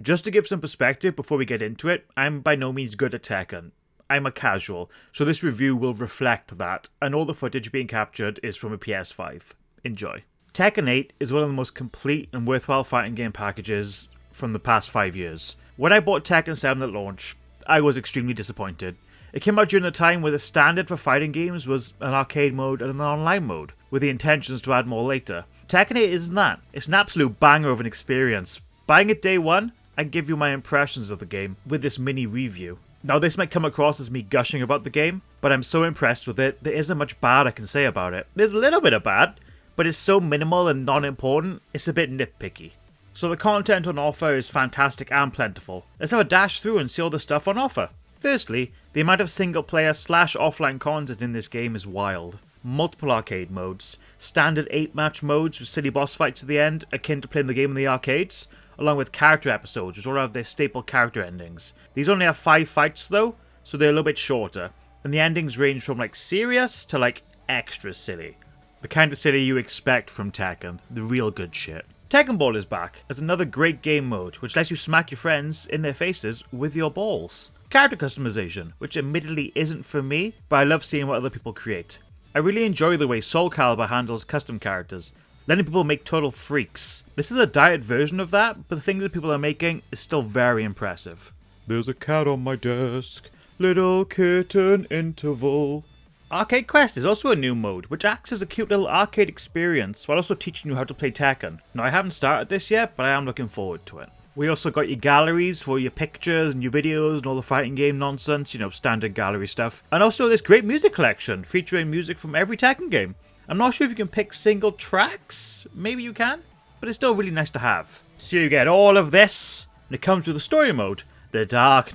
Just to give some perspective before we get into it, I'm by no means good at Tekken. I'm a casual, so this review will reflect that, and all the footage being captured is from a PS5. Enjoy. Tekken 8 is one of the most complete and worthwhile fighting game packages from the past 5 years. When I bought Tekken 7 at launch, I was extremely disappointed. It came out during a time where the standard for fighting games was an arcade mode and an online mode, with the intentions to add more later. Tekken 8 isn't that. It's an absolute banger of an experience. Buying it day one, I give you my impressions of the game with this mini review. Now this might come across as me gushing about the game, but I'm so impressed with it, there isn't much bad I can say about it. There's a little bit of bad, but it's so minimal and non-important, it's a bit nitpicky. So the content on offer is fantastic and plentiful. Let's have a dash through and see all the stuff on offer. Firstly, the amount of single player / offline content in this game is wild. Multiple arcade modes, standard 8-match modes with silly boss fights at the end, akin to playing the game in the arcades, along with character episodes, which all have their staple character endings. These only have 5 fights though, so they're a little bit shorter, and the endings range from like serious to like extra silly. The kind of silly you expect from Tekken, the real good shit. Tekken Ball is back as another great game mode, which lets you smack your friends in their faces with your balls. Character customization, which admittedly isn't for me, but I love seeing what other people create. I really enjoy the way Soul Calibur handles custom characters, letting people make total freaks. This is a diet version of that, but the things that people are making is still very impressive. There's a cat on my desk, little kitten interval. Arcade Quest is also a new mode, which acts as a cute little arcade experience while also teaching you how to play Tekken. Now I haven't started this yet, but I am looking forward to it. We also got your galleries for your pictures and your videos and all the fighting game nonsense, standard gallery stuff. And also this great music collection, featuring music from every Tekken game. I'm not sure if you can pick single tracks, maybe you can, but it's still really nice to have. So you get all of this, and it comes with the story mode. The Dark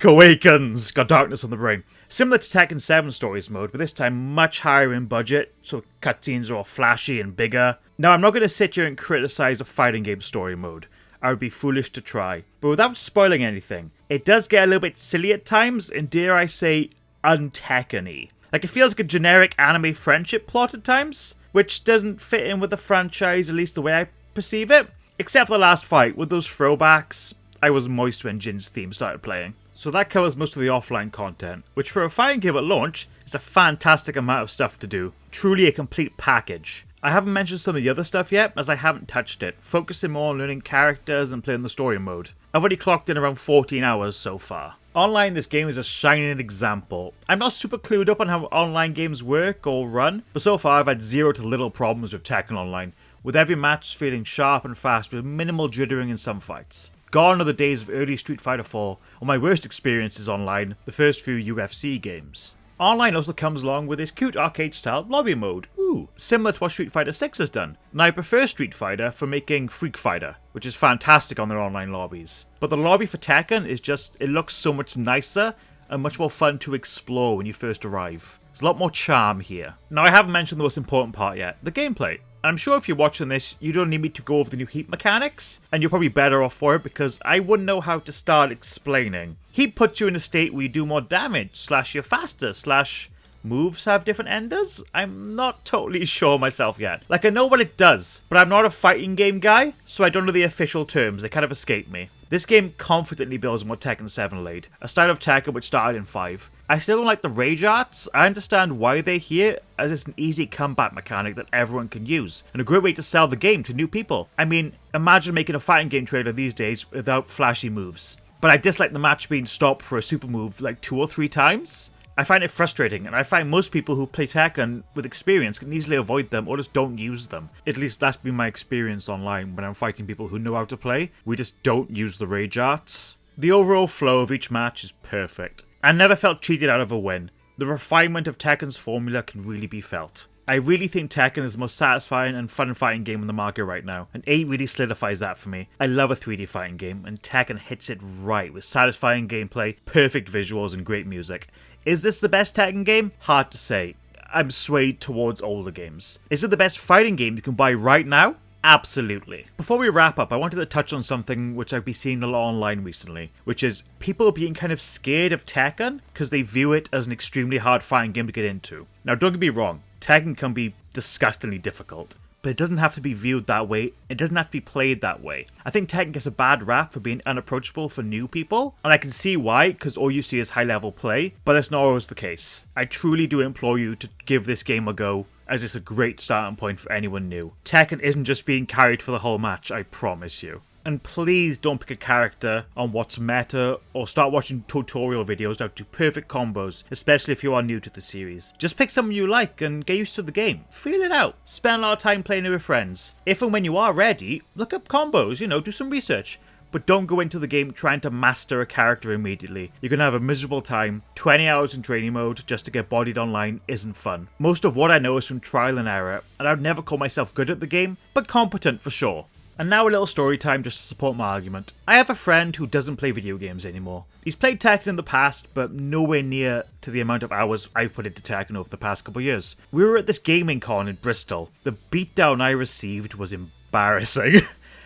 Awakens! Got darkness on the brain. Similar to Tekken 7 Stories mode, but this time much higher in budget, so cutscenes are all flashy and bigger. Now I'm not going to sit here and criticize a fighting game story mode. I would be foolish to try. But without spoiling anything, it does get a little bit silly at times, and dare I say, un-Tekken-y. Like, it feels like a generic anime friendship plot at times, which doesn't fit in with the franchise, at least the way I perceive it. Except for the last fight, with those throwbacks, I was moist when Jin's theme started playing. So that covers most of the offline content, which for a fighting game at launch is a fantastic amount of stuff to do. Truly a complete package. I haven't mentioned some of the other stuff yet, as I haven't touched it, focusing more on learning characters and playing the story mode. I've already clocked in around 14 hours so far. Online, this game is a shining example. I'm not super clued up on how online games work or run, but so far I've had zero to little problems with Tekken Online, with every match feeling sharp and fast with minimal jittering in some fights. Gone are the days of early Street Fighter 4, or my worst experiences online, the first few UFC games. Online also comes along with this cute arcade-style lobby mode, similar to what Street Fighter 6 has done. Now I prefer Street Fighter for making Freak Fighter, which is fantastic on their online lobbies. But the lobby for Tekken is just, it looks so much nicer and much more fun to explore when you first arrive. There's a lot more charm here. Now I haven't mentioned the most important part yet, the gameplay. I'm sure if you're watching this, you don't need me to go over the new heat mechanics, and you're probably better off for it because I wouldn't know how to start explaining. Heat puts you in a state where you do more damage, / you're faster, / moves have different enders? I'm not totally sure myself yet. Like, I know what it does, but I'm not a fighting game guy, so I don't know the official terms, they kind of escape me. This game confidently builds on what Tekken 7 laid, a style of Tekken which started in 5. I still don't like the rage arts. I understand why they're here, as it's an easy comeback mechanic that everyone can use, and a great way to sell the game to new people. I mean, imagine making a fighting game trailer these days without flashy moves. But I dislike the match being stopped for a super move like 2 or 3 times. I find it frustrating, and I find most people who play Tekken with experience can easily avoid them or just don't use them. At least that's been my experience online when I'm fighting people who know how to play. We just don't use the rage arts. The overall flow of each match is perfect. I never felt cheated out of a win. The refinement of Tekken's formula can really be felt. I really think Tekken is the most satisfying and fun fighting game in the market right now, and 8 really solidifies that for me. I love a 3D fighting game, and Tekken hits it right with satisfying gameplay, perfect visuals, and great music. Is this the best Tekken game? Hard to say. I'm swayed towards older games. Is it the best fighting game you can buy right now? Absolutely. Before we wrap up, I wanted to touch on something which I've been seeing a lot online recently, which is people being kind of scared of Tekken because they view it as an extremely hard fighting game to get into. Now, don't get me wrong, Tekken can be disgustingly difficult, but it doesn't have to be viewed that way. It doesn't have to be played that way. I think Tekken gets a bad rap for being unapproachable for new people, and I can see why, because all you see is high level play, but that's not always the case. I truly do implore you to give this game a go, as it's a great starting point for anyone new. Tekken isn't just being carried for the whole match, I promise you. And please don't pick a character on what's meta or start watching tutorial videos how to do perfect combos, especially if you are new to the series. Just pick someone you like and get used to the game. Feel it out. Spend a lot of time playing it with friends. If and when you are ready, look up combos, do some research. But don't go into the game trying to master a character immediately. You're going to have a miserable time. 20 hours in training mode just to get bodied online isn't fun. Most of what I know is from trial and error, and I would never call myself good at the game, but competent for sure. And now a little story time just to support my argument. I have a friend who doesn't play video games anymore. He's played Tekken in the past, but nowhere near to the amount of hours I've put into Tekken over the past couple of years. We were at this gaming con in Bristol. The beatdown I received was embarrassing.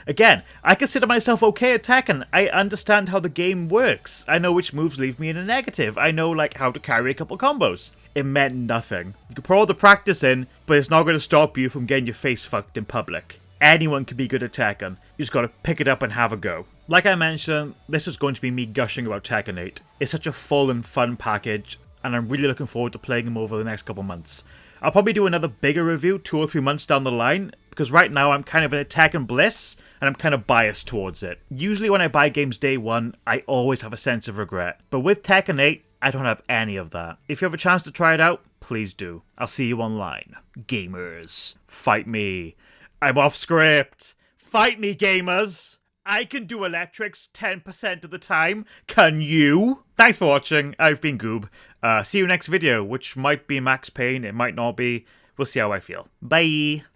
Again, I consider myself okay at Tekken. I understand how the game works. I know which moves leave me in a negative. I know how to carry a couple combos. It meant nothing. You can put all the practice in, but it's not going to stop you from getting your face fucked in public. Anyone can be good at Tekken. You just gotta pick it up and have a go. Like I mentioned, this was going to be me gushing about Tekken 8. It's such a full and fun package, and I'm really looking forward to playing him over the next couple months. I'll probably do another bigger review 2 or 3 months down the line, because right now I'm kind of in a Tekken bliss, and I'm kind of biased towards it. Usually when I buy games day one, I always have a sense of regret. But with Tekken 8, I don't have any of that. If you have a chance to try it out, please do. I'll see you online. Gamers, fight me. I'm off script. Fight me, gamers. I can do electrics 10% of the time. Can you? Thanks for watching. I've been Goob. See you next video, which might be Max Payne. It might not be. We'll see how I feel. Bye.